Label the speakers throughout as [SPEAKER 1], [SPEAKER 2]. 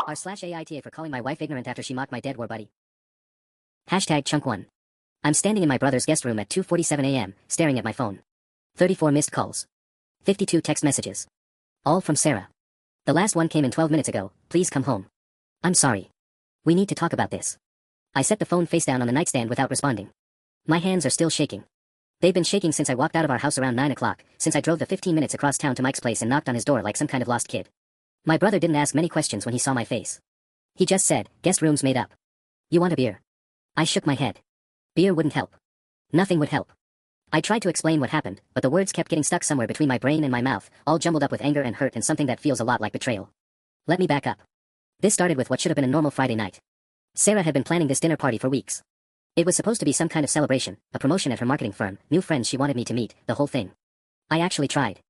[SPEAKER 1] r/AITA for calling my wife ignorant after she mocked my dead war buddy. Hashtag chunk 1. I'm standing in my brother's guest room at 2:47 a.m., staring at my phone. 34 missed calls. 52 text messages. All from Sarah. The last one came in 12 minutes ago. Please come home. I'm sorry. We need to talk about this. I set the phone face down on the nightstand without responding. My hands are still shaking. They've been shaking since I walked out of our house around 9 o'clock, since I drove the 15 minutes across town to Mike's place and knocked on his door like some kind of lost kid. My brother didn't ask many questions when he saw my face. He just said, "Guest room's made up. You want a beer?" I shook my head. Beer wouldn't help. Nothing would help. I tried to explain what happened, but the words kept getting stuck somewhere between my brain and my mouth, all jumbled up with anger and hurt and something that feels a lot like betrayal. Let me back up. This started with what should have been a normal Friday night. Sarah had been planning this dinner party for weeks. It was supposed to be some kind of celebration, a promotion at her marketing firm, new friends she wanted me to meet, the whole thing. I actually tried.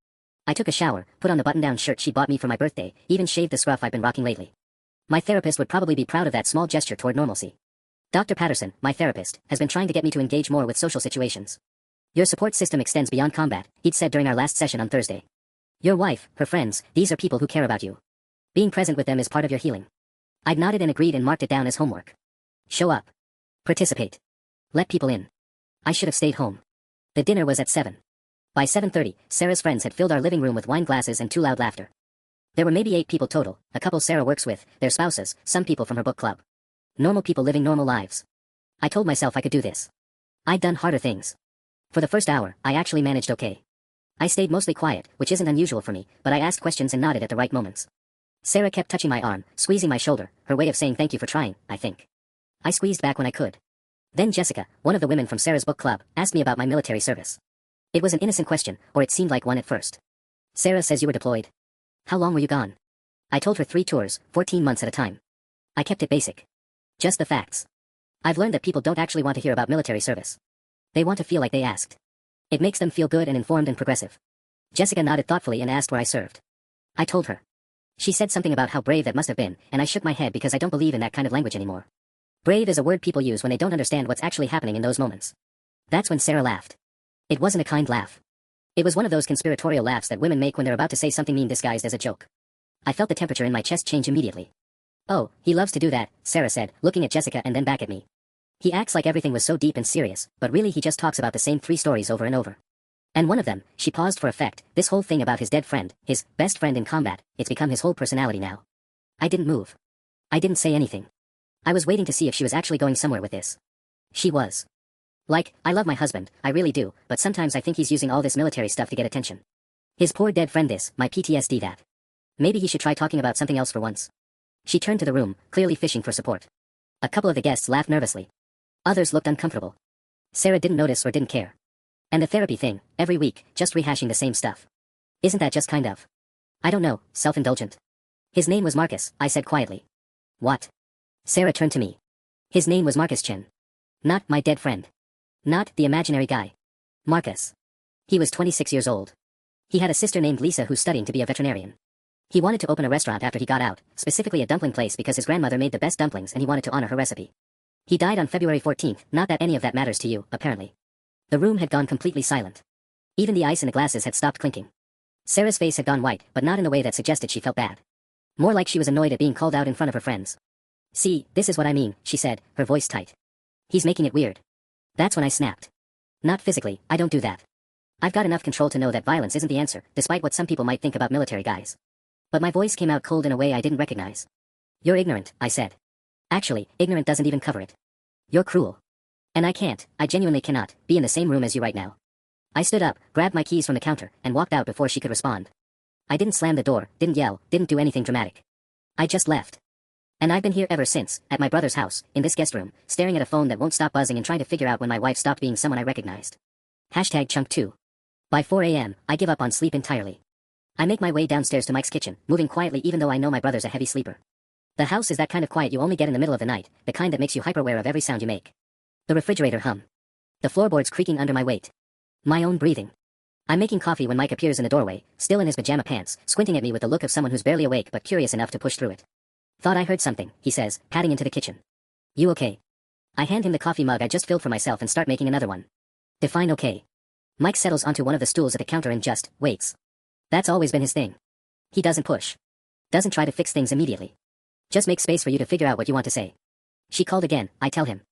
[SPEAKER 1] I took a shower, put on the button-down shirt she bought me for my birthday, even shaved the scruff I've been rocking lately. My therapist would probably be proud of that small gesture toward normalcy. Dr. Patterson, my therapist, has been trying to get me to engage more with social situations. Your support system extends beyond combat, he'd said during our last session on Thursday. Your wife, her friends, these are people who care about you. Being present with them is part of your healing. I'd nodded and agreed and marked it down as homework. Show up. Participate. Let people in. I should have stayed home. The dinner was at 7. By 7:30, Sarah's friends had filled our living room with wine glasses and too loud laughter. There were maybe 8 people total, a couple Sarah works with, their spouses, some people from her book club. Normal people living normal lives. I told myself I could do this. I'd done harder things. For the first hour, I actually managed okay. I stayed mostly quiet, which isn't unusual for me, but I asked questions and nodded at the right moments. Sarah kept touching my arm, squeezing my shoulder, her way of saying thank you for trying, I think. I squeezed back when I could. Then Jessica, one of the women from Sarah's book club, asked me about my military service. It was an innocent question, or it seemed like one at first. Sarah says you were deployed. How long were you gone? I told her 3 tours, 14 months at a time. I kept it basic. Just the facts. I've learned that people don't actually want to hear about military service. They want to feel like they asked. It makes them feel good and informed and progressive. Jessica nodded thoughtfully and asked where I served. I told her. She said something about how brave that must have been, and I shook my head because I don't believe in that kind of language anymore. Brave is a word people use when they don't understand what's actually happening in those moments. That's when Sarah laughed. It wasn't a kind laugh. It was one of those conspiratorial laughs that women make when they're about to say something mean disguised as a joke. I felt the temperature in my chest change immediately. Oh, he loves to do that, Sarah said, looking at Jessica and then back at me. He acts like everything was so deep and serious, but really he just talks about the same 3 stories over and over. And one of them, she paused for effect, this whole thing about his dead friend, his best friend in combat, it's become his whole personality now. I didn't move. I didn't say anything. I was waiting to see if she was actually going somewhere with this. She was. Like, I love my husband, I really do, but sometimes I think he's using all this military stuff to get attention. His poor dead friend this, my PTSD that. Maybe he should try talking about something else for once. She turned to the room, clearly fishing for support. A couple of the guests laughed nervously. Others looked uncomfortable. Sarah didn't notice or didn't care. And the therapy thing, every week, just rehashing the same stuff. Isn't that just kind of? I don't know, self-indulgent. His name was Marcus, I said quietly. What? Sarah turned to me. His name was Marcus Chen. Not my dead friend. Not the imaginary guy. Marcus. He was 26 years old. He had a sister named Lisa who's studying to be a veterinarian. He wanted to open a restaurant after he got out, specifically a dumpling place because his grandmother made the best dumplings and he wanted to honor her recipe. He died on February 14th, not that any of that matters to you, apparently. The room had gone completely silent. Even the ice in the glasses had stopped clinking. Sarah's face had gone white, but not in a way that suggested she felt bad. More like she was annoyed at being called out in front of her friends. See, this is what I mean, she said, her voice tight. He's making it weird. That's when I snapped. Not physically, I don't do that. I've got enough control to know that violence isn't the answer, despite what some people might think about military guys. But my voice came out cold in a way I didn't recognize. You're ignorant, I said. Actually, ignorant doesn't even cover it. You're cruel. And I genuinely cannot, be in the same room as you right now. I stood up, grabbed my keys from the counter, and walked out before she could respond. I didn't slam the door, didn't yell, didn't do anything dramatic. I just left. And I've been here ever since, at my brother's house, in this guest room, staring at a phone that won't stop buzzing and trying to figure out when my wife stopped being someone I recognized. Hashtag chunk 2. By 4 a.m., I give up on sleep entirely. I make my way downstairs to Mike's kitchen, moving quietly even though I know my brother's a heavy sleeper. The house is that kind of quiet you only get in the middle of the night, the kind that makes you hyper-aware of every sound you make. The refrigerator hum. The floorboards creaking under my weight. My own breathing. I'm making coffee when Mike appears in the doorway, still in his pajama pants, squinting at me with the look of someone who's barely awake but curious enough to push through it. Thought I heard something, he says, padding into the kitchen. You okay? I hand him the coffee mug I just filled for myself and start making another one. Define okay. Mike settles onto one of the stools at the counter and just waits. That's always been his thing. He doesn't push. Doesn't try to fix things immediately. Just make space for you to figure out what you want to say. She called again, I tell him.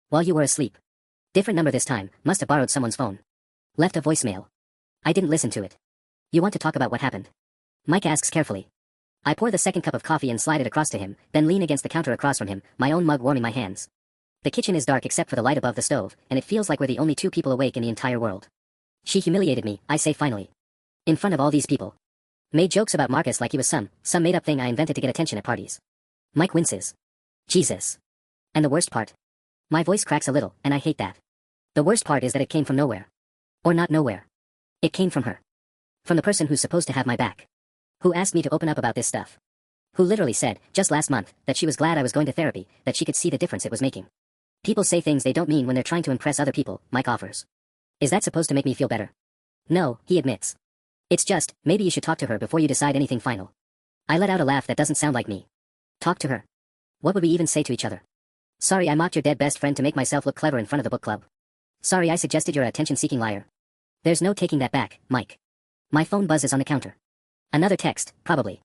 [SPEAKER 1] While you were asleep. Different number this time, must have borrowed someone's phone. Left a voicemail. I didn't listen to it. You want to talk about what happened? Mike asks carefully. I pour the second cup of coffee and slide it across to him, then lean against the counter across from him, my own mug warming my hands. The kitchen is dark except for the light above the stove, and it feels like we're the only two people awake in the entire world. She humiliated me, I say finally. In front of all these people. Made jokes about Marcus like he was some made-up thing I invented to get attention at parties. Mike winces. Jesus. And the worst part? My voice cracks a little, and I hate that. The worst part is that it came from nowhere. Or not nowhere. It came from her. From the person who's supposed to have my back. Who asked me to open up about this stuff. Who literally said, just last month, that she was glad I was going to therapy, that she could see the difference it was making. People say things they don't mean when they're trying to impress other people, Mike offers. Is that supposed to make me feel better? No, he admits. It's just, maybe you should talk to her before you decide anything final. I let out a laugh that doesn't sound like me. Talk to her. What would we even say to each other? Sorry I mocked your dead best friend to make myself look clever in front of the book club. Sorry I suggested you're an attention-seeking liar. There's no taking that back, Mike. My phone buzzes on the counter. Another text, probably.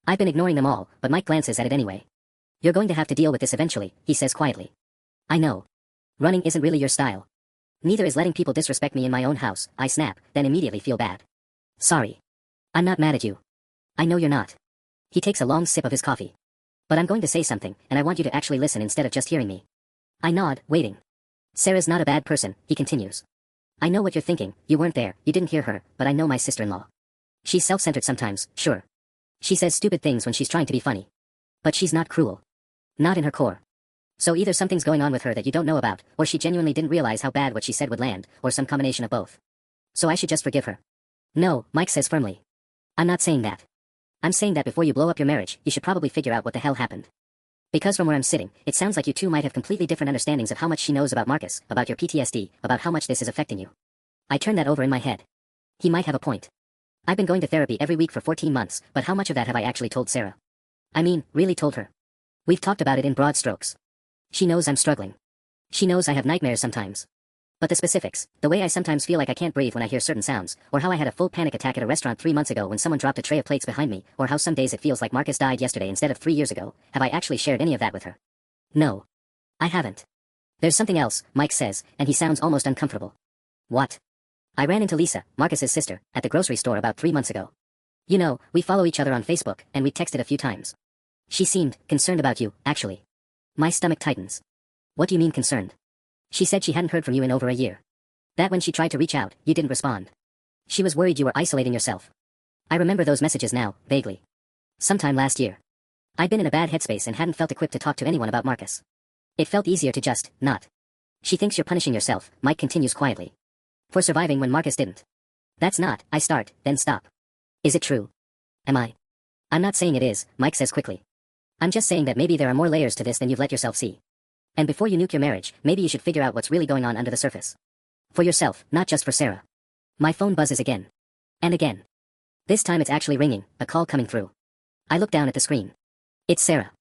[SPEAKER 1] I've been ignoring them all, but Mike glances at it anyway. You're going to have to deal with this eventually, he says quietly. I know. Running isn't really your style. Neither is letting people disrespect me in my own house, I snap, then immediately feel bad. Sorry. I'm not mad at you. I know you're not. He takes a long sip of his coffee. But I'm going to say something, and I want you to actually listen instead of just hearing me. I nod, waiting. Sarah's not a bad person, he continues. I know what you're thinking, you weren't there, you didn't hear her, but I know my sister-in-law. She's self-centered sometimes, sure. She says stupid things when she's trying to be funny. But she's not cruel. Not in her core. So either something's going on with her that you don't know about, or she genuinely didn't realize how bad what she said would land, or some combination of both. So I should just forgive her. No, Mike says firmly. I'm not saying that. I'm saying that before you blow up your marriage, you should probably figure out what the hell happened. Because from where I'm sitting, it sounds like you two might have completely different understandings of how much she knows about Marcus, about your PTSD, about how much this is affecting you. I turn that over in my head. He might have a point. I've been going to therapy every week for 14 months, but how much of that have I actually told Sarah? I mean, really told her. We've talked about it in broad strokes. She knows I'm struggling. She knows I have nightmares sometimes. But the specifics, the way I sometimes feel like I can't breathe when I hear certain sounds, or how I had a full panic attack at a restaurant 3 months ago when someone dropped a tray of plates behind me, or how some days it feels like Marcus died yesterday instead of 3 years ago, have I actually shared any of that with her? No. I haven't. There's something else, Mike says, and he sounds almost uncomfortable. What? I ran into Lisa, Marcus's sister, at the grocery store about 3 months ago. You know, we follow each other on Facebook, and we texted a few times. She seemed concerned about you, actually. My stomach tightens. What do you mean concerned? She said she hadn't heard from you in over a year. That when she tried to reach out, you didn't respond. She was worried you were isolating yourself. I remember those messages now, vaguely. Sometime last year. I'd been in a bad headspace and hadn't felt equipped to talk to anyone about Marcus. It felt easier to just, not. She thinks you're punishing yourself, Mike continues quietly. For surviving when Marcus didn't. That's not, I start, then stop. Is it true? Am I? I'm not saying it is, Mike says quickly. I'm just saying that maybe there are more layers to this than you've let yourself see. And before you nuke your marriage, maybe you should figure out what's really going on under the surface. For yourself, not just for Sarah. My phone buzzes again. And again. This time it's actually ringing, a call coming through. I look down at the screen. It's Sarah.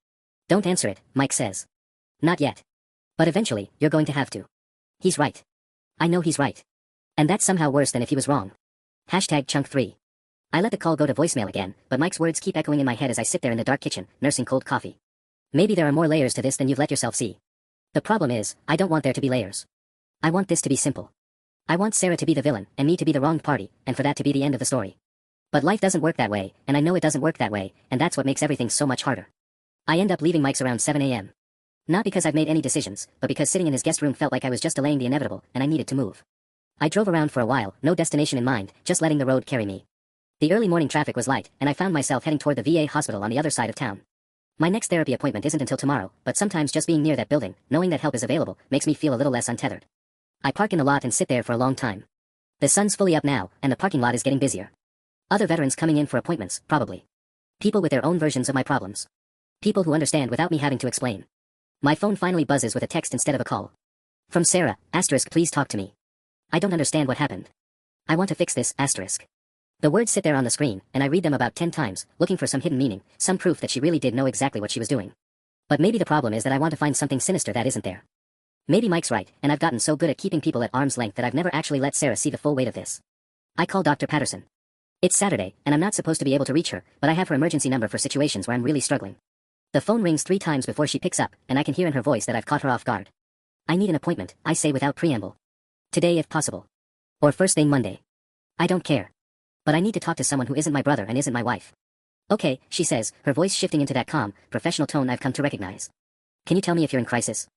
[SPEAKER 1] Don't answer it, Mike says. Not yet. But eventually, you're going to have to. He's right. I know he's right. And that's somehow worse than if he was wrong. #chunk3. I let the call go to voicemail again, but Mike's words keep echoing in my head as I sit there in the dark kitchen, nursing cold coffee. Maybe there are more layers to this than you've let yourself see. The problem is, I don't want there to be layers. I want this to be simple. I want Sarah to be the villain, and me to be the wronged party, and for that to be the end of the story. But life doesn't work that way, and I know it doesn't work that way, and that's what makes everything so much harder. I end up leaving Mike's around 7 a.m. Not because I've made any decisions, but because sitting in his guest room felt like I was just delaying the inevitable, and I needed to move. I drove around for a while, no destination in mind, just letting the road carry me. The early morning traffic was light, and I found myself heading toward the VA hospital on the other side of town. My next therapy appointment isn't until tomorrow, but sometimes just being near that building, knowing that help is available, makes me feel a little less untethered. I park in the lot and sit there for a long time. The sun's fully up now, and the parking lot is getting busier. Other veterans coming in for appointments, probably. People with their own versions of my problems. People who understand without me having to explain. My phone finally buzzes with a text instead of a call. From Sarah, *, please talk to me. I don't understand what happened. I want to fix this, *. The words sit there on the screen, and I read them about 10 times, looking for some hidden meaning, some proof that she really did know exactly what she was doing. But maybe the problem is that I want to find something sinister that isn't there. Maybe Mike's right, and I've gotten so good at keeping people at arm's length that I've never actually let Sarah see the full weight of this. I call Dr. Patterson. It's Saturday, and I'm not supposed to be able to reach her, but I have her emergency number for situations where I'm really struggling. The phone rings 3 times before she picks up, and I can hear in her voice that I've caught her off guard. I need an appointment, I say without preamble. Today if possible. Or first thing Monday. I don't care. But I need to talk to someone who isn't my brother and isn't my wife. Okay, she says, her voice shifting into that calm, professional tone I've come to recognize. Can you tell me if you're in crisis?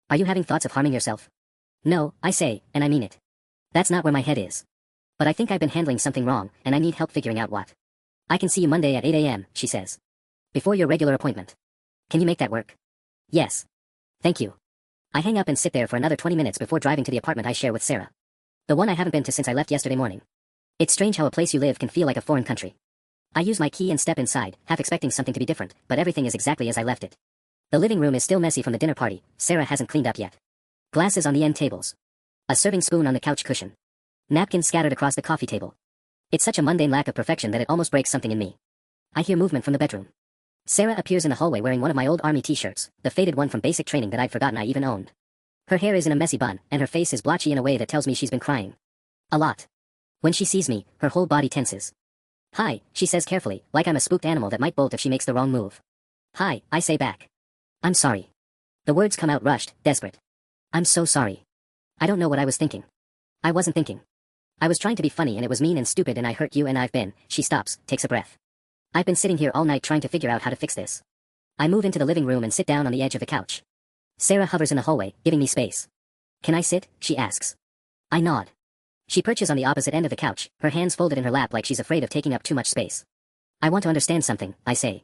[SPEAKER 1] Are you having thoughts of harming yourself? No, I say, and I mean it. That's not where my head is. But I think I've been handling something wrong, and I need help figuring out what. I can see you Monday at 8 a.m., she says. Before your regular appointment. Can you make that work? Yes. Thank you. I hang up and sit there for another 20 minutes before driving to the apartment I share with Sarah. The one I haven't been to since I left yesterday morning. It's strange how a place you live can feel like a foreign country. I use my key and step inside, half expecting something to be different, but everything is exactly as I left it. The living room is still messy from the dinner party. Sarah hasn't cleaned up yet. Glasses on the end tables. A serving spoon on the couch cushion. Napkins scattered across the coffee table. It's such a mundane lack of perfection that it almost breaks something in me. I hear movement from the bedroom. Sarah appears in the hallway wearing one of my old army t-shirts, the faded one from basic training that I'd forgotten I even owned. Her hair is in a messy bun, and her face is blotchy in a way that tells me she's been crying. A lot. When she sees me, her whole body tenses. Hi, she says carefully, like I'm a spooked animal that might bolt if she makes the wrong move. Hi, I say back. I'm sorry. The words come out rushed, desperate. I'm so sorry. I don't know what I was thinking. I wasn't thinking. I was trying to be funny and it was mean and stupid and I hurt you and I've been. She stops, takes a breath. I've been sitting here all night trying to figure out how to fix this. I move into the living room and sit down on the edge of the couch. Sarah hovers in the hallway, giving me space. Can I sit? She asks. I nod. She perches on the opposite end of the couch, her hands folded in her lap like she's afraid of taking up too much space. I want to understand something, I say.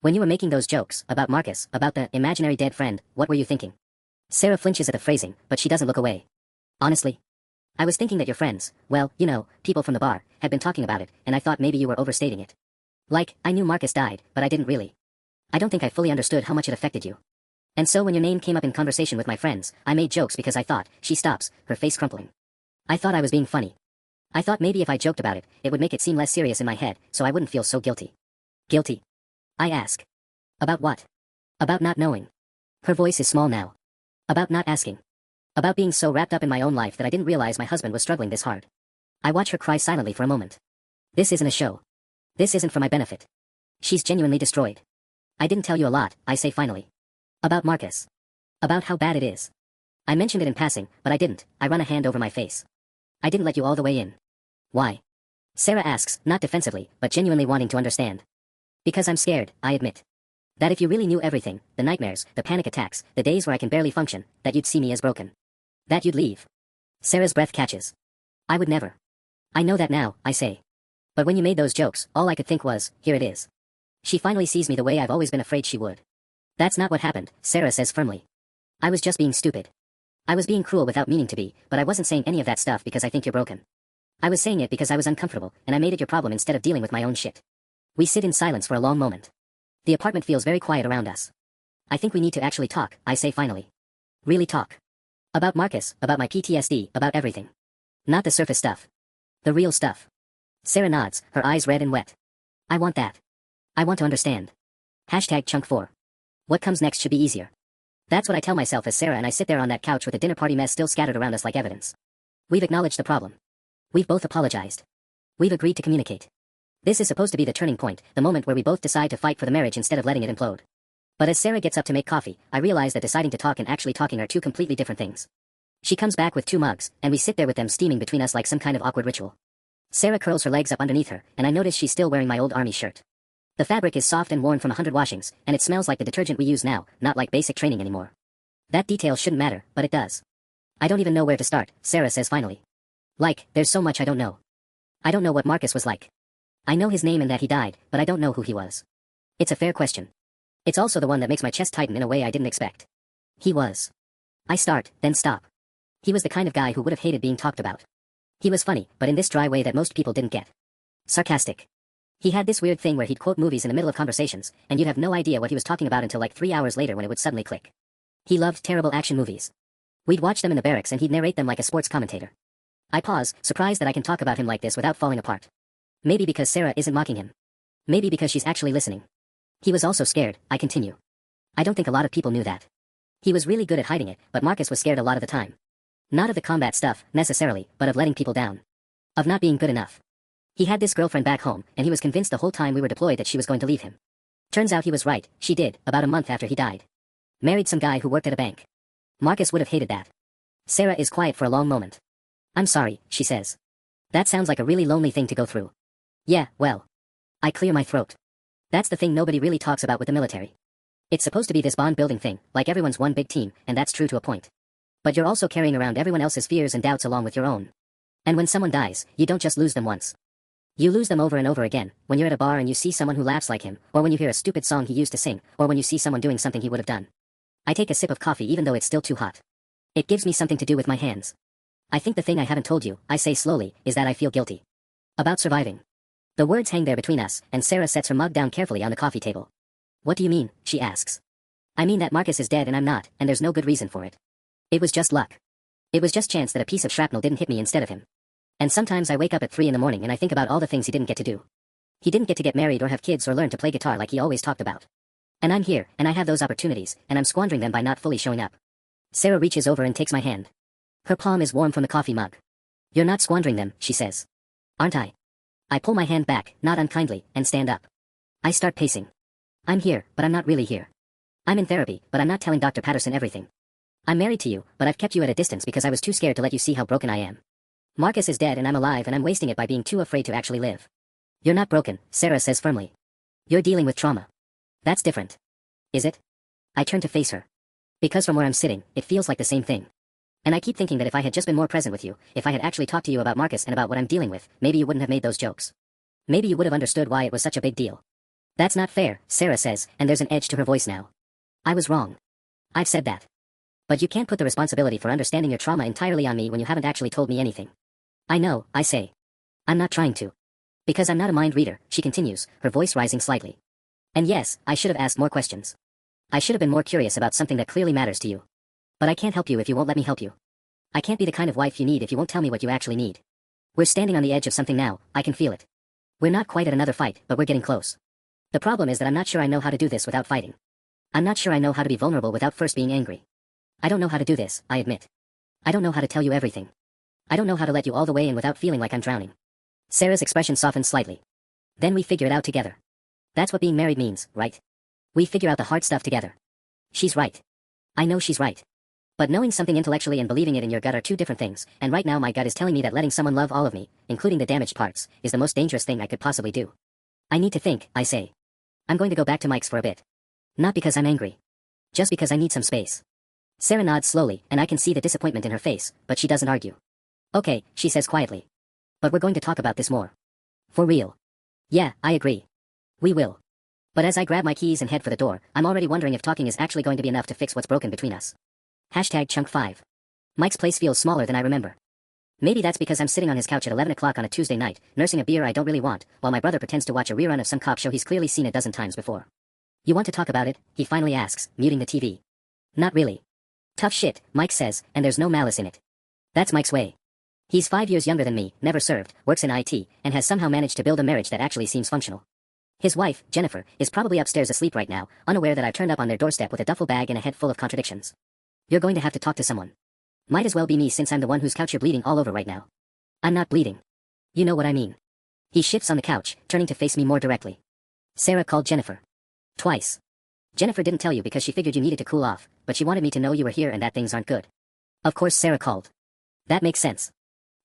[SPEAKER 1] When you were making those jokes, about Marcus, about the imaginary dead friend, what were you thinking? Sarah flinches at the phrasing, but she doesn't look away. Honestly? I was thinking that your friends, well, you know, people from the bar, had been talking about it, and I thought maybe you were overstating it. Like, I knew Marcus died, but I didn't really. I don't think I fully understood how much it affected you. And so when your name came up in conversation with my friends, I made jokes because I thought, she stops, her face crumpling. I thought I was being funny. I thought maybe if I joked about it, it would make it seem less serious in my head, so I wouldn't feel so guilty. Guilty? I ask. About what? About not knowing. Her voice is small now. About not asking. About being so wrapped up in my own life that I didn't realize my husband was struggling this hard. I watch her cry silently for a moment. This isn't a show. This isn't for my benefit. She's genuinely destroyed. I didn't tell you a lot, I say finally. About Marcus. About how bad it is. I mentioned it in passing, but I didn't. I run a hand over my face. I didn't let you all the way in. Why? Sarah asks, not defensively, but genuinely wanting to understand. Because I'm scared, I admit. That if you really knew everything, the nightmares, the panic attacks, the days where I can barely function, that you'd see me as broken. That you'd leave. Sarah's breath catches. I would never. I know that now, I say. But when you made those jokes, all I could think was, here it is. She finally sees me the way I've always been afraid she would. That's not what happened, Sarah says firmly. I was just being stupid. I was being cruel without meaning to be, but I wasn't saying any of that stuff because I think you're broken. I was saying it because I was uncomfortable, and I made it your problem instead of dealing with my own shit. We sit in silence for a long moment. The apartment feels very quiet around us. I think we need to actually talk, I say finally. Really talk. About Marcus, about my PTSD, about everything. Not the surface stuff. The real stuff. Sarah nods, her eyes red and wet. I want that. I want to understand. Hashtag chunk 4. What comes next should be easier. That's what I tell myself as Sarah and I sit there on that couch with the dinner party mess still scattered around us like evidence. We've acknowledged the problem. We've both apologized. We've agreed to communicate. This is supposed to be the turning point, the moment where we both decide to fight for the marriage instead of letting it implode. But as Sarah gets up to make coffee, I realize that deciding to talk and actually talking are two completely different things. She comes back with 2 mugs, and we sit there with them steaming between us like some kind of awkward ritual. Sarah curls her legs up underneath her, and I notice she's still wearing my old army shirt. The fabric is soft and worn from 100 washings, and it smells like the detergent we use now, not like basic training anymore. That detail shouldn't matter, but it does. I don't even know where to start, Sarah says finally. Like, there's so much I don't know. I don't know what Marcus was like. I know his name and that he died, but I don't know who he was. It's a fair question. It's also the one that makes my chest tighten in a way I didn't expect. He was. I start, then stop. He was the kind of guy who would have hated being talked about. He was funny, but in this dry way that most people didn't get. Sarcastic. He had this weird thing where he'd quote movies in the middle of conversations, and you'd have no idea what he was talking about until like 3 hours later when it would suddenly click. He loved terrible action movies. We'd watch them in the barracks and he'd narrate them like a sports commentator. I pause, surprised that I can talk about him like this without falling apart. Maybe because Sarah isn't mocking him. Maybe because she's actually listening. He was also scared, I continue. I don't think a lot of people knew that. He was really good at hiding it, but Marcus was scared a lot of the time. Not of the combat stuff, necessarily, but of letting people down. Of not being good enough. He had this girlfriend back home, and he was convinced the whole time we were deployed that she was going to leave him. Turns out he was right, she did, about a month after he died. Married some guy who worked at a bank. Marcus would have hated that. Sarah is quiet for a long moment. I'm sorry, she says. That sounds like a really lonely thing to go through. Yeah, well. I clear my throat. That's the thing nobody really talks about with the military. It's supposed to be this bond-building thing, like everyone's one big team, and that's true to a point. But you're also carrying around everyone else's fears and doubts along with your own. And when someone dies, you don't just lose them once. You lose them over and over again, when you're at a bar and you see someone who laughs like him, or when you hear a stupid song he used to sing, or when you see someone doing something he would have done. I take a sip of coffee even though it's still too hot. It gives me something to do with my hands. I think the thing I haven't told you, I say slowly, is that I feel guilty. About surviving. The words hang there between us, and Sarah sets her mug down carefully on the coffee table. What do you mean, she asks. I mean that Marcus is dead and I'm not, and there's no good reason for it. It was just luck. It was just chance that a piece of shrapnel didn't hit me instead of him. And sometimes I wake up at 3 in the morning and I think about all the things he didn't get to do. He didn't get married or have kids or learn to play guitar like he always talked about. And I'm here, and I have those opportunities, and I'm squandering them by not fully showing up. Sarah reaches over and takes my hand. Her palm is warm from the coffee mug. You're not squandering them, she says. Aren't I? I pull my hand back, not unkindly, and stand up. I start pacing. I'm here, but I'm not really here. I'm in therapy, but I'm not telling Dr. Patterson everything. I'm married to you, but I've kept you at a distance because I was too scared to let you see how broken I am. Marcus is dead and I'm alive and I'm wasting it by being too afraid to actually live. You're not broken, Sarah says firmly. You're dealing with trauma. That's different. Is it? I turn to face her. Because from where I'm sitting, it feels like the same thing. And I keep thinking that if I had just been more present with you, if I had actually talked to you about Marcus and about what I'm dealing with, maybe you wouldn't have made those jokes. Maybe you would have understood why it was such a big deal. That's not fair, Sarah says, and there's an edge to her voice now. I was wrong. I've said that. But you can't put the responsibility for understanding your trauma entirely on me when you haven't actually told me anything. I know, I say. I'm not trying to. Because I'm not a mind reader, she continues, her voice rising slightly. And yes, I should have asked more questions. I should have been more curious about something that clearly matters to you. But I can't help you if you won't let me help you. I can't be the kind of wife you need if you won't tell me what you actually need. We're standing on the edge of something now, I can feel it. We're not quite at another fight, but we're getting close. The problem is that I'm not sure I know how to do this without fighting. I'm not sure I know how to be vulnerable without first being angry. I don't know how to do this, I admit. I don't know how to tell you everything. I don't know how to let you all the way in without feeling like I'm drowning. Sarah's expression softens slightly. Then we figure it out together. That's what being married means, right? We figure out the hard stuff together. She's right. I know she's right. But knowing something intellectually and believing it in your gut are two different things, and right now my gut is telling me that letting someone love all of me, including the damaged parts, is the most dangerous thing I could possibly do. I need to think, I say. I'm going to go back to Mike's for a bit. Not because I'm angry. Just because I need some space. Sarah nods slowly, and I can see the disappointment in her face, but she doesn't argue. Okay, she says quietly. But we're going to talk about this more. For real. Yeah, I agree. We will. But as I grab my keys and head for the door, I'm already wondering if talking is actually going to be enough to fix what's broken between us. #chunk5. Mike's place feels smaller than I remember. Maybe that's because I'm sitting on his couch at 11 o'clock on a Tuesday night, nursing a beer I don't really want, while my brother pretends to watch a rerun of some cop show he's clearly seen a dozen times before. You want to talk about it? He finally asks, muting the TV. Not really. Tough shit, Mike says, and there's no malice in it. That's Mike's way. He's 5 years younger than me, never served, works in IT, and has somehow managed to build a marriage that actually seems functional. His wife, Jennifer, is probably upstairs asleep right now, unaware that I've turned up on their doorstep with a duffel bag and a head full of contradictions. You're going to have to talk to someone. Might as well be me since I'm the one whose couch you're bleeding all over right now. I'm not bleeding. You know what I mean. He shifts on the couch, turning to face me more directly. Sarah called Jennifer. Twice. Jennifer didn't tell you because she figured you needed to cool off, but she wanted me to know you were here and that things aren't good. Of course Sarah called. That makes sense.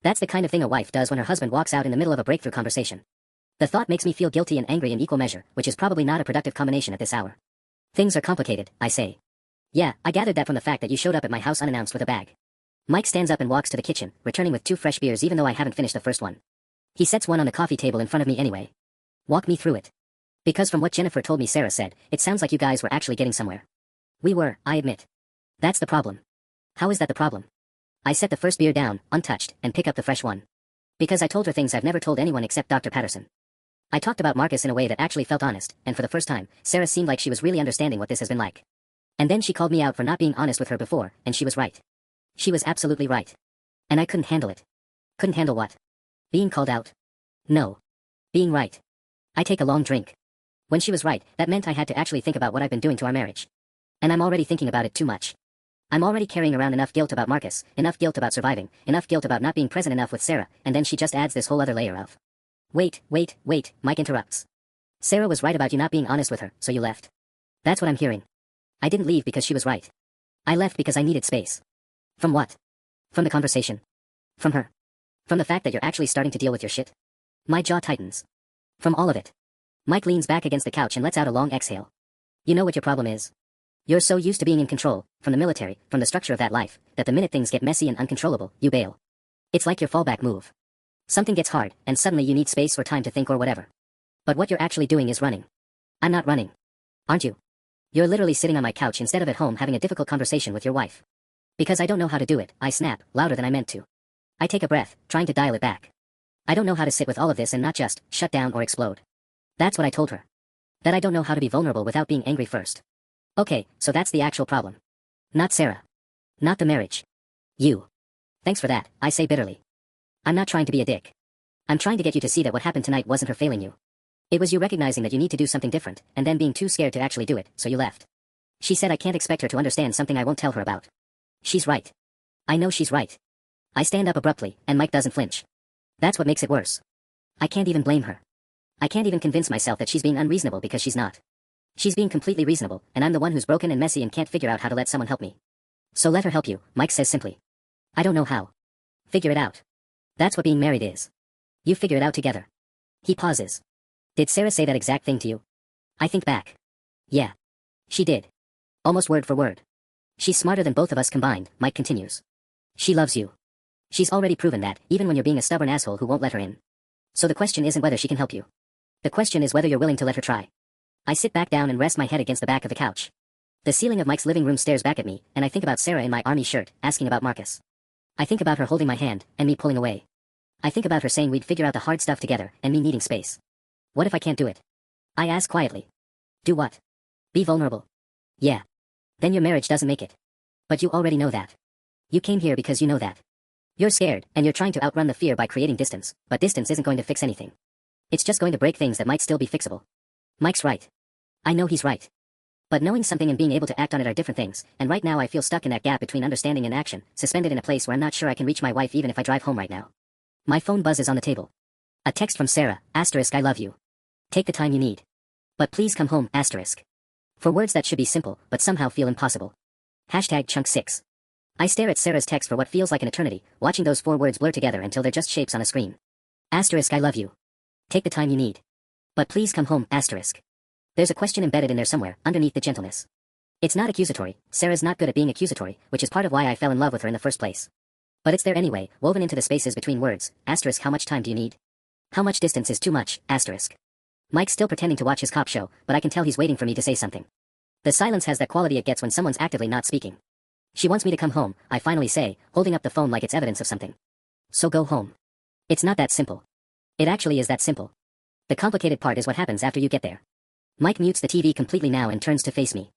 [SPEAKER 1] That's the kind of thing a wife does when her husband walks out in the middle of a breakthrough conversation. The thought makes me feel guilty and angry in equal measure, which is probably not a productive combination at this hour. Things are complicated, I say. Yeah, I gathered that from the fact that you showed up at my house unannounced with a bag. Mike stands up and walks to the kitchen, returning with 2 fresh beers even though I haven't finished the first one. He sets one on the coffee table in front of me anyway. Walk me through it. Because from what Jennifer told me Sarah said, it sounds like you guys were actually getting somewhere. We were, I admit. That's the problem. How is that the problem? I set the first beer down, untouched, and pick up the fresh one. Because I told her things I've never told anyone except Dr. Patterson. I talked about Marcus in a way that actually felt honest, and for the first time, Sarah seemed like she was really understanding what this has been like. And then she called me out for not being honest with her before, and she was right. She was absolutely right. And I couldn't handle it. Couldn't handle what? Being called out? No. Being right. I take a long drink. When she was right, that meant I had to actually think about what I've been doing to our marriage. And I'm already thinking about it too much. I'm already carrying around enough guilt about Marcus, enough guilt about surviving, enough guilt about not being present enough with Sarah, and then she just adds this whole other layer of... Wait, Mike interrupts. Sarah was right about you not being honest with her, so you left. That's what I'm hearing. I didn't leave because she was right. I left because I needed space. From what? From the conversation. From her. From the fact that you're actually starting to deal with your shit. My jaw tightens. From all of it. Mike leans back against the couch and lets out a long exhale. You know what your problem is? You're so used to being in control, from the military, from the structure of that life, that the minute things get messy and uncontrollable, you bail. It's like your fallback move. Something gets hard, and suddenly you need space or time to think or whatever. But what you're actually doing is running. I'm not running. Aren't you? You're literally sitting on my couch instead of at home having a difficult conversation with your wife. Because I don't know how to do it, I snap, louder than I meant to. I take a breath, trying to dial it back. I don't know how to sit with all of this and not just shut down or explode. That's what I told her. That I don't know how to be vulnerable without being angry first. Okay, so that's the actual problem. Not Sarah. Not the marriage. You. Thanks for that, I say bitterly. I'm not trying to be a dick. I'm trying to get you to see that what happened tonight wasn't her failing you. It was you recognizing that you need to do something different, and then being too scared to actually do it, so you left. She said I can't expect her to understand something I won't tell her about. She's right. I know she's right. I stand up abruptly, and Mike doesn't flinch. That's what makes it worse. I can't even blame her. I can't even convince myself that she's being unreasonable because she's not. She's being completely reasonable, and I'm the one who's broken and messy and can't figure out how to let someone help me. So let her help you, Mike says simply. I don't know how. Figure it out. That's what being married is. You figure it out together. He pauses. Did Sarah say that exact thing to you? I think back. Yeah. She did. Almost word for word. She's smarter than both of us combined, Mike continues. She loves you. She's already proven that, even when you're being a stubborn asshole who won't let her in. So the question isn't whether she can help you. The question is whether you're willing to let her try. I sit back down and rest my head against the back of the couch. The ceiling of Mike's living room stares back at me, and I think about Sarah in my army shirt, asking about Marcus. I think about her holding my hand, and me pulling away. I think about her saying we'd figure out the hard stuff together, and me needing space. What if I can't do it? I ask quietly. Do what? Be vulnerable. Yeah. Then your marriage doesn't make it. But you already know that. You came here because you know that. You're scared, and you're trying to outrun the fear by creating distance, but distance isn't going to fix anything. It's just going to break things that might still be fixable. Mike's right. I know he's right. But knowing something and being able to act on it are different things, and right now I feel stuck in that gap between understanding and action, suspended in a place where I'm not sure I can reach my wife even if I drive home right now. My phone buzzes on the table. A text from Sarah, *I love you. Take the time you need. But please come home, *. For words that should be simple, but somehow feel impossible. #chunk6. I stare at Sarah's text for what feels like an eternity, watching those 4 words blur together until they're just shapes on a screen. *I love you. Take the time you need. But please come home, *. There's a question embedded in there somewhere, underneath the gentleness. It's not accusatory, Sarah's not good at being accusatory, which is part of why I fell in love with her in the first place. But it's there anyway, woven into the spaces between words, *, how much time do you need? How much distance is too much, *. Mike's still pretending to watch his cop show, but I can tell he's waiting for me to say something. The silence has that quality it gets when someone's actively not speaking. She wants me to come home, I finally say, holding up the phone like it's evidence of something. So go home. It's not that simple. It actually is that simple. The complicated part is what happens after you get there. Mike mutes the TV completely now and turns to face me.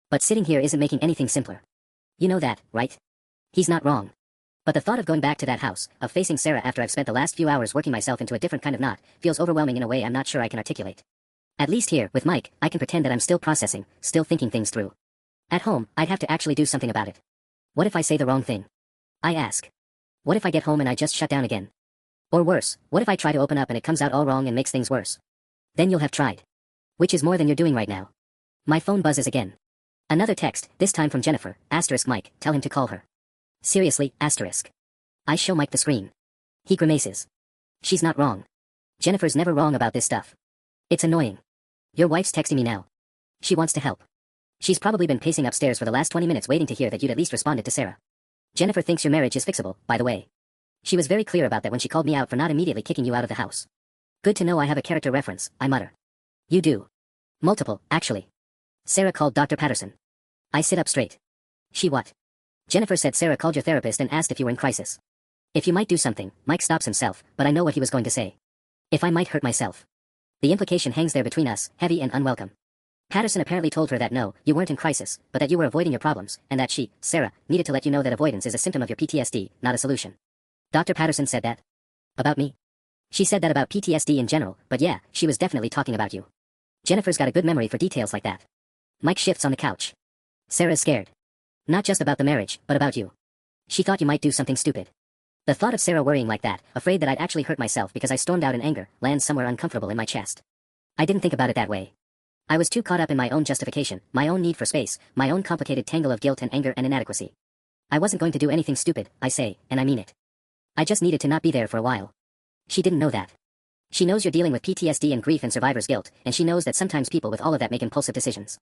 [SPEAKER 1] But sitting here isn't making anything simpler. You know that, right? He's not wrong. But the thought of going back to that house, of facing Sarah after I've spent the last few hours working myself into a different kind of knot, feels overwhelming in a way I'm not sure I can articulate. At least here, with Mike, I can pretend that I'm still processing, still thinking things through. At home, I'd have to actually do something about it. What if I say the wrong thing? I ask. What if I get home and I just shut down again? Or worse, what if I try to open up and it comes out all wrong and makes things worse? Then you'll have tried. Which is more than you're doing right now. My phone buzzes again. Another text, this time from Jennifer, *Mike, tell him to call her. Seriously, *. I show Mike the screen. He grimaces. She's not wrong. Jennifer's never wrong about this stuff. It's annoying. Your wife's texting me now. She wants to help. She's probably been pacing upstairs for the last 20 minutes waiting to hear that you'd at least responded to Sarah. Jennifer thinks your marriage is fixable, by the way. She was very clear about that when she called me out for not immediately kicking you out of the house. Good to know I have a character reference, I mutter. You do. Multiple, actually. Sarah called Dr. Patterson. I sit up straight. She what? Jennifer said Sarah called your therapist and asked if you were in crisis. If you might do something, Mike stops himself, but I know what he was going to say. If I might hurt myself. The implication hangs there between us, heavy and unwelcome. Patterson apparently told her that no, you weren't in crisis, but that you were avoiding your problems, and that she, Sarah, needed to let you know that avoidance is a symptom of your PTSD, not a solution. Dr. Patterson said that? About me? She said that about PTSD in general, but yeah, she was definitely talking about you. Jennifer's got a good memory for details like that. Mike shifts on the couch. Sarah's scared. Not just about the marriage, but about you. She thought you might do something stupid. The thought of Sarah worrying like that, afraid that I'd actually hurt myself because I stormed out in anger, lands somewhere uncomfortable in my chest. I didn't think about it that way. I was too caught up in my own justification, my own need for space, my own complicated tangle of guilt and anger and inadequacy. I wasn't going to do anything stupid, I say, and I mean it. I just needed to not be there for a while. She didn't know that. She knows you're dealing with PTSD and grief and survivor's guilt, and she knows that sometimes people with all of that make impulsive decisions.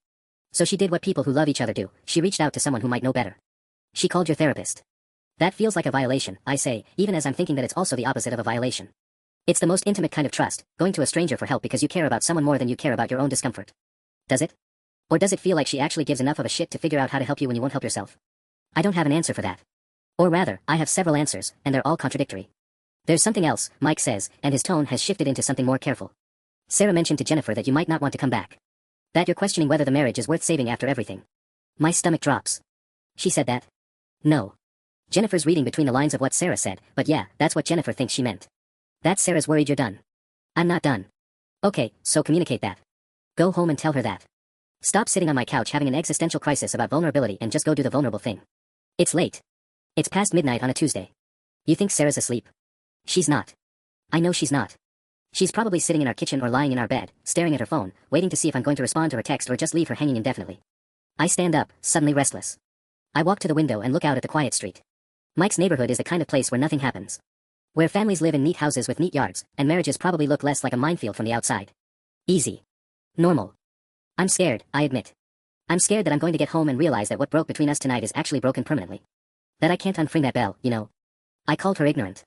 [SPEAKER 1] So she did what people who love each other do, she reached out to someone who might know better. She called your therapist. That feels like a violation, I say, even as I'm thinking that it's also the opposite of a violation. It's the most intimate kind of trust, going to a stranger for help because you care about someone more than you care about your own discomfort. Does it? Or does it feel like she actually gives enough of a shit to figure out how to help you when you won't help yourself? I don't have an answer for that. Or rather, I have several answers, and they're all contradictory. There's something else, Mike says, and his tone has shifted into something more careful. Sarah mentioned to Jennifer that you might not want to come back. That you're questioning whether the marriage is worth saving after everything. My stomach drops. She said that? No. Jennifer's reading between the lines of what Sarah said, but yeah, that's what Jennifer thinks she meant. That Sarah's worried you're done. I'm not done. Okay, so communicate that. Go home and tell her that. Stop sitting on my couch having an existential crisis about vulnerability and just go do the vulnerable thing. It's late. It's past midnight on a Tuesday. You think Sarah's asleep? She's not. I know she's not. She's probably sitting in our kitchen or lying in our bed, staring at her phone, waiting to see if I'm going to respond to her text or just leave her hanging indefinitely. I stand up, suddenly restless. I walk to the window and look out at the quiet street. Mike's neighborhood is the kind of place where nothing happens. Where families live in neat houses with neat yards, and marriages probably look less like a minefield from the outside. Easy. Normal. I'm scared, I admit. I'm scared that I'm going to get home and realize that what broke between us tonight is actually broken permanently. That I can't unring that bell, you know. I called her ignorant.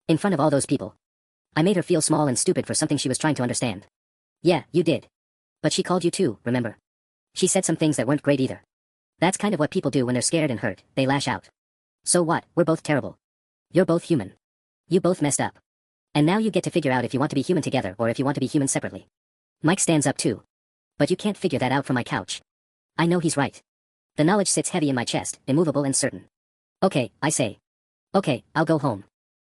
[SPEAKER 1] In front of all those people. I made her feel small and stupid for something she was trying to understand. Yeah, you did. But she called you too, remember? She said some things that weren't great either. That's kind of what people do when they're scared and hurt, they lash out. So what, we're both terrible. You're both human. You both messed up. And now you get to figure out if you want to be human together or if you want to be human separately. Mike stands up too. But you can't figure that out from my couch. I know he's right. The knowledge sits heavy in my chest, immovable and certain. Okay, I say. Okay, I'll go home.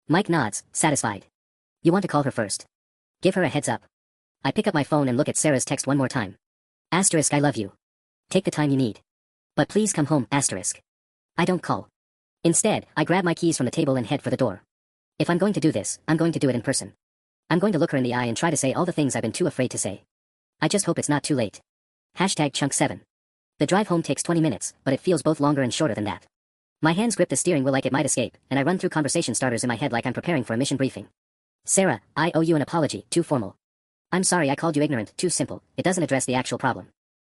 [SPEAKER 1] Mike nods, satisfied. You want to call her first? Give her a heads up. I pick up my phone and look at Sarah's text one more time. Asterisk I love you. Take the time you need. But please come home, asterisk. I don't call. Instead, I grab my keys from the table and head for the door. If I'm going to do this, I'm going to do it in person. I'm going to look her in the eye and try to say all the things I've been too afraid to say. I just hope it's not too late. #chunk7. The drive home takes 20 minutes, but it feels both longer and shorter than that. My hands grip the steering wheel like it might escape, and I run through conversation starters in my head like I'm preparing for a mission briefing. Sarah, I owe you an apology, too formal. I'm sorry I called you ignorant, too simple, it doesn't address the actual problem.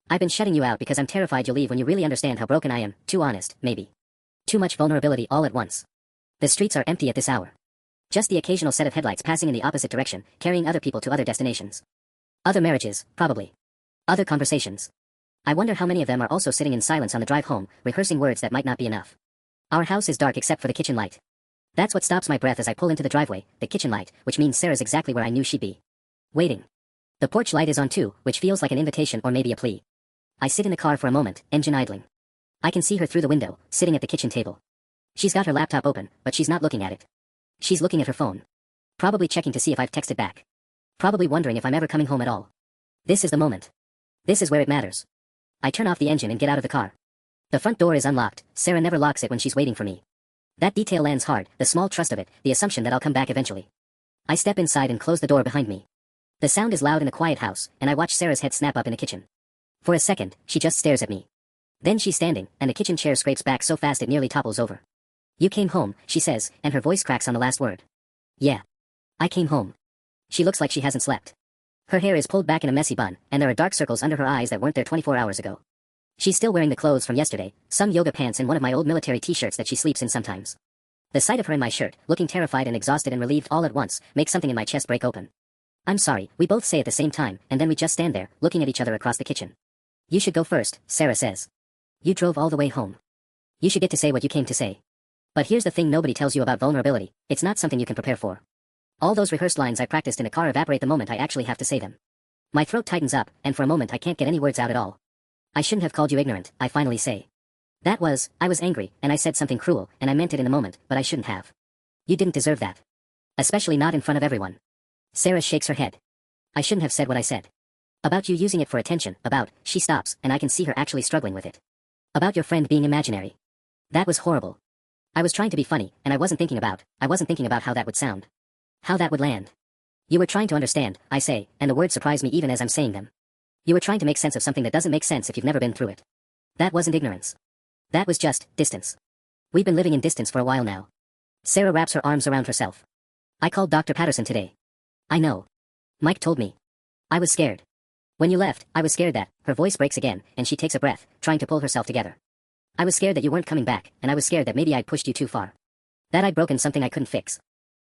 [SPEAKER 1] I've been shutting you out because I'm terrified you'll leave when you really understand how broken I am, too honest, maybe. Too much vulnerability all at once. The streets are empty at this hour. Just the occasional set of headlights passing in the opposite direction, carrying other people to other destinations. Other marriages, probably. Other conversations. I wonder how many of them are also sitting in silence on the drive home, rehearsing words that might not be enough. Our house is dark except for the kitchen light. That's what stops my breath as I pull into the driveway, the kitchen light, which means Sarah's exactly where I knew she'd be. Waiting. The porch light is on too, which feels like an invitation or maybe a plea. I sit in the car for a moment, engine idling. I can see her through the window, sitting at the kitchen table. She's got her laptop open, but she's not looking at it. She's looking at her phone. Probably checking to see if I've texted back. Probably wondering if I'm ever coming home at all. This is the moment. This is where it matters. I turn off the engine and get out of the car. The front door is unlocked, Sarah never locks it when she's waiting for me. That detail lands hard, the small trust of it, the assumption that I'll come back eventually. I step inside and close the door behind me. The sound is loud in a quiet house, and I watch Sarah's head snap up in the kitchen. For a second, she just stares at me. Then she's standing, and the kitchen chair scrapes back so fast it nearly topples over. You came home, she says, and her voice cracks on the last word. Yeah. I came home. She looks like she hasn't slept. Her hair is pulled back in a messy bun, and there are dark circles under her eyes that weren't there 24 hours ago. She's still wearing the clothes from yesterday, some yoga pants and one of my old military t-shirts that she sleeps in sometimes. The sight of her in my shirt, looking terrified and exhausted and relieved all at once, makes something in my chest break open. I'm sorry, we both say at the same time, and then we just stand there, looking at each other across the kitchen. You should go first, Sarah says. You drove all the way home. You should get to say what you came to say. But here's the thing nobody tells you about vulnerability, it's not something you can prepare for. All those rehearsed lines I practiced in the car evaporate the moment I actually have to say them. My throat tightens up, and for a moment I can't get any words out at all. I shouldn't have called you ignorant, I finally say. I was angry, and I said something cruel, and I meant it in the moment, but I shouldn't have. You didn't deserve that. Especially not in front of everyone. Sarah shakes her head. I shouldn't have said what I said. About you using it for attention, she stops, and I can see her actually struggling with it. About your friend being imaginary. That was horrible. I was trying to be funny, and I wasn't thinking about how that would sound. How that would land. You were trying to understand, I say, and the words surprise me even as I'm saying them. You were trying to make sense of something that doesn't make sense if you've never been through it. That wasn't ignorance. That was just distance. We've been living in distance for a while now. Sarah wraps her arms around herself. I called Dr. Patterson today. I know. Mike told me. I was scared. When you left, I was scared that, her voice breaks again, and she takes a breath, trying to pull herself together. I was scared that you weren't coming back, and I was scared that maybe I'd pushed you too far. That I'd broken something I couldn't fix.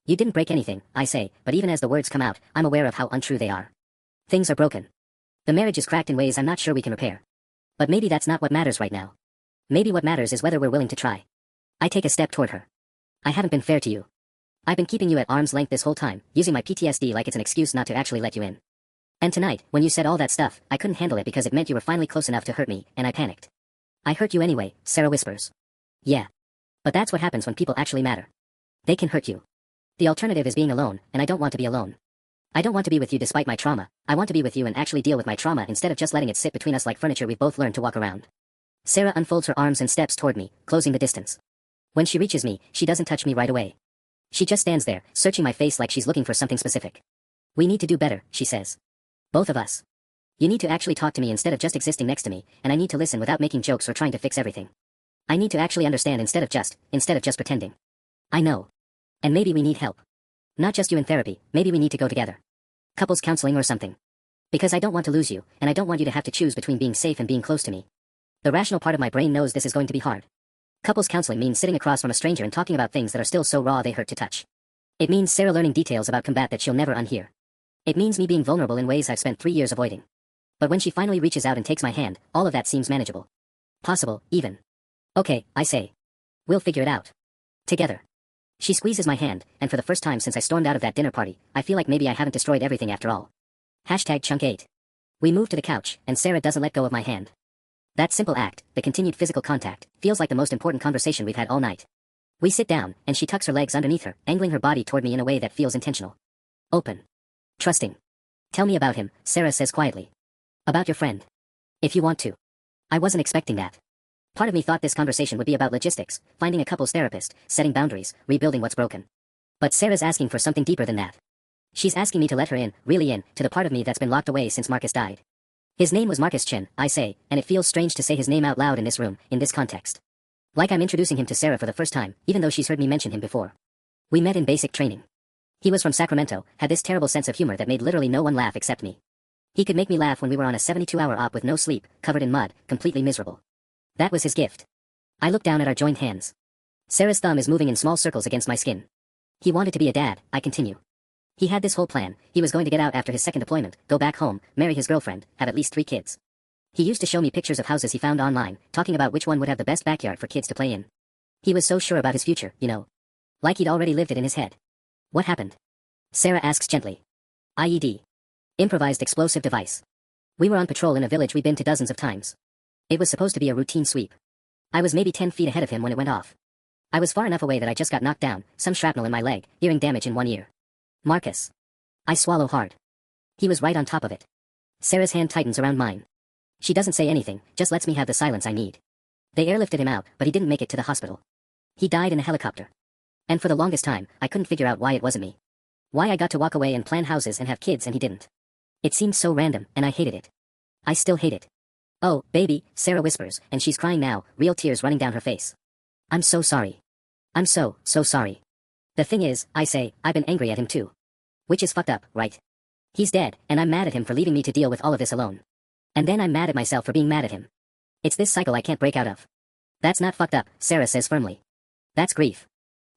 [SPEAKER 1] You didn't break anything, I say, but even as the words come out, I'm aware of how untrue they are. Things are broken. The marriage is cracked in ways I'm not sure we can repair. But maybe that's not what matters right now. Maybe what matters is whether we're willing to try. I take a step toward her. I haven't been fair to you. I've been keeping you at arm's length this whole time, using my PTSD like it's an excuse not to actually let you in. And tonight, when you said all that stuff, I couldn't handle it because it meant you were finally close enough to hurt me, and I panicked. I hurt you anyway, Sarah whispers. Yeah. But that's what happens when people actually matter. They can hurt you. The alternative is being alone, and I don't want to be alone. I don't want to be with you despite my trauma. I want to be with you and actually deal with my trauma instead of just letting it sit between us like furniture we've both learned to walk around. Sarah unfolds her arms and steps toward me, closing the distance. When she reaches me, she doesn't touch me right away. She just stands there, searching my face like she's looking for something specific. We need to do better, she says. Both of us. You need to actually talk to me instead of just existing next to me, and I need to listen without making jokes or trying to fix everything. I need to actually understand instead of just pretending. I know. And maybe we need help. Not just you in therapy, maybe we need to go together. Couples counseling or something. Because I don't want to lose you, and I don't want you to have to choose between being safe and being close to me. The rational part of my brain knows this is going to be hard. Couples counseling means sitting across from a stranger and talking about things that are still so raw they hurt to touch. It means Sarah learning details about combat that she'll never unhear. It means me being vulnerable in ways I've spent 3 years avoiding. But when she finally reaches out and takes my hand, all of that seems manageable. Possible, even. Okay, I say. We'll figure it out. Together. She squeezes my hand, and for the first time since I stormed out of that dinner party, I feel like maybe I haven't destroyed everything after all. Chunk 8. We move to the couch, and Sarah doesn't let go of my hand. That simple act, the continued physical contact, feels like the most important conversation we've had all night. We sit down, and she tucks her legs underneath her, angling her body toward me in a way that feels intentional. Open. Trusting. Tell me about him, Sarah says quietly. About your friend. If you want to. I wasn't expecting that. Part of me thought this conversation would be about logistics, finding a couples therapist, setting boundaries, rebuilding what's broken. But Sarah's asking for something deeper than that. She's asking me to let her in, really in, to the part of me that's been locked away since Marcus died. His name was Marcus Chen, I say, and it feels strange to say his name out loud in this room, in this context. Like I'm introducing him to Sarah for the first time, even though she's heard me mention him before. We met in basic training. He was from Sacramento, had this terrible sense of humor that made literally no one laugh except me. He could make me laugh when we were on a 72-hour op with no sleep, covered in mud, completely miserable. That was his gift. I look down at our joined hands. Sarah's thumb is moving in small circles against my skin. He wanted to be a dad, I continue. He had this whole plan. He was going to get out after his second deployment, go back home, marry his girlfriend, have at least 3 kids. He used to show me pictures of houses he found online, talking about which one would have the best backyard for kids to play in. He was so sure about his future, you know. Like he'd already lived it in his head. What happened? Sarah asks gently. IED. Improvised explosive device. We were on patrol in a village we'd been to dozens of times. It was supposed to be a routine sweep. I was maybe 10 feet ahead of him when it went off. I was far enough away that I just got knocked down, some shrapnel in my leg, hearing damage in one ear. Marcus. I swallow hard. He was right on top of it. Sarah's hand tightens around mine. She doesn't say anything, just lets me have the silence I need. They airlifted him out, but he didn't make it to the hospital. He died in a helicopter. And for the longest time, I couldn't figure out why it wasn't me. Why I got to walk away and plan houses and have kids and he didn't. It seemed so random, and I hated it. I still hate it. Oh, baby, Sarah whispers, and she's crying now, real tears running down her face. I'm so sorry. I'm so sorry. The thing is, I say, I've been angry at him too. Which is fucked up, right? He's dead, and I'm mad at him for leaving me to deal with all of this alone. And then I'm mad at myself for being mad at him. It's this cycle I can't break out of. That's not fucked up, Sarah says firmly. That's grief.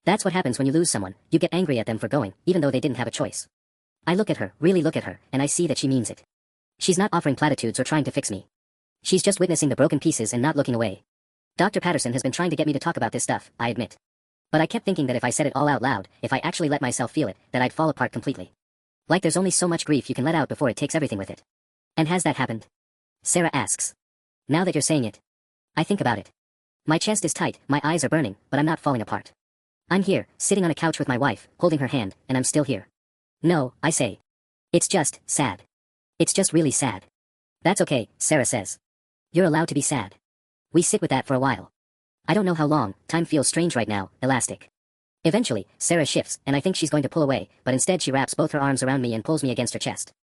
[SPEAKER 1] That's what happens when you lose someone, you get angry at them for going, even though they didn't have a choice. I look at her, really look at her, and I see that she means it. She's not offering platitudes or trying to fix me. She's just witnessing the broken pieces and not looking away. Dr. Patterson has been trying to get me to talk about this stuff, I admit. But I kept thinking that if I said it all out loud, if I actually let myself feel it, that I'd fall apart completely. Like there's only so much grief you can let out before it takes everything with it. And has that happened? Sarah asks. Now that you're saying it. I think about it. My chest is tight, my eyes are burning, but I'm not falling apart. I'm here, sitting on a couch with my wife, holding her hand, and I'm still here. No, I say. It's just sad. It's just really sad. That's okay, Sarah says. You're allowed to be sad. We sit with that for a while. I don't know how long, time feels strange right now, elastic. Eventually, Sarah shifts, and I think she's going to pull away, but instead she wraps both her arms around me and pulls me against her chest.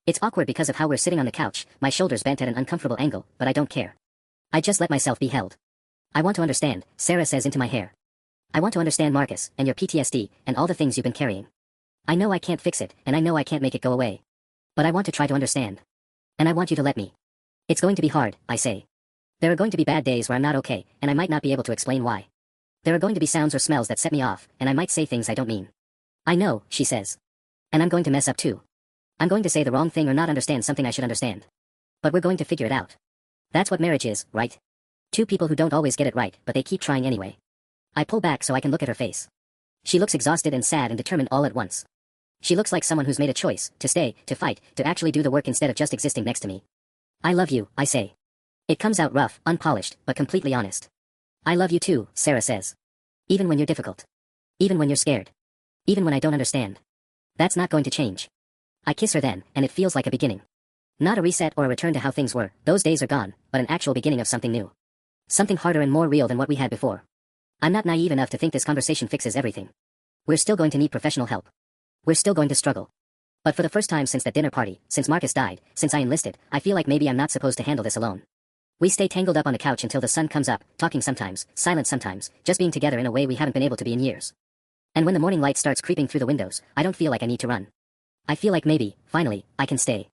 [SPEAKER 1] It's awkward because of how we're sitting on the couch, my shoulders bent at an uncomfortable angle, but I don't care. I just let myself be held. I want to understand, Sarah says into my hair. I want to understand Marcus, and your PTSD, and all the things you've been carrying. I know I can't fix it, and I know I can't make it go away. But I want to try to understand. And I want you to let me. It's going to be hard, I say. There are going to be bad days where I'm not okay, and I might not be able to explain why. There are going to be sounds or smells that set me off, and I might say things I don't mean. I know, she says. And I'm going to mess up too. I'm going to say the wrong thing or not understand something I should understand. But we're going to figure it out. That's what marriage is, right? Two people who don't always get it right, but they keep trying anyway. I pull back so I can look at her face. She looks exhausted and sad and determined all at once. She looks like someone who's made a choice, to stay, to fight, to actually do the work instead of just existing next to me. I love you, I say. It comes out rough, unpolished, but completely honest. I love you too, Sarah says. Even when you're difficult. Even when you're scared. Even when I don't understand. That's not going to change. I kiss her then, and it feels like a beginning. Not a reset or a return to how things were, those days are gone, but an actual beginning of something new. Something harder and more real than what we had before. I'm not naive enough to think this conversation fixes everything. We're still going to need professional help. We're still going to struggle. But for the first time since that dinner party, since Marcus died, since I enlisted, I feel like maybe I'm not supposed to handle this alone. We stay tangled up on the couch until the sun comes up, talking sometimes, silent sometimes, just being together in a way we haven't been able to be in years. And when the morning light starts creeping through the windows, I don't feel like I need to run. I feel like maybe, finally, I can stay.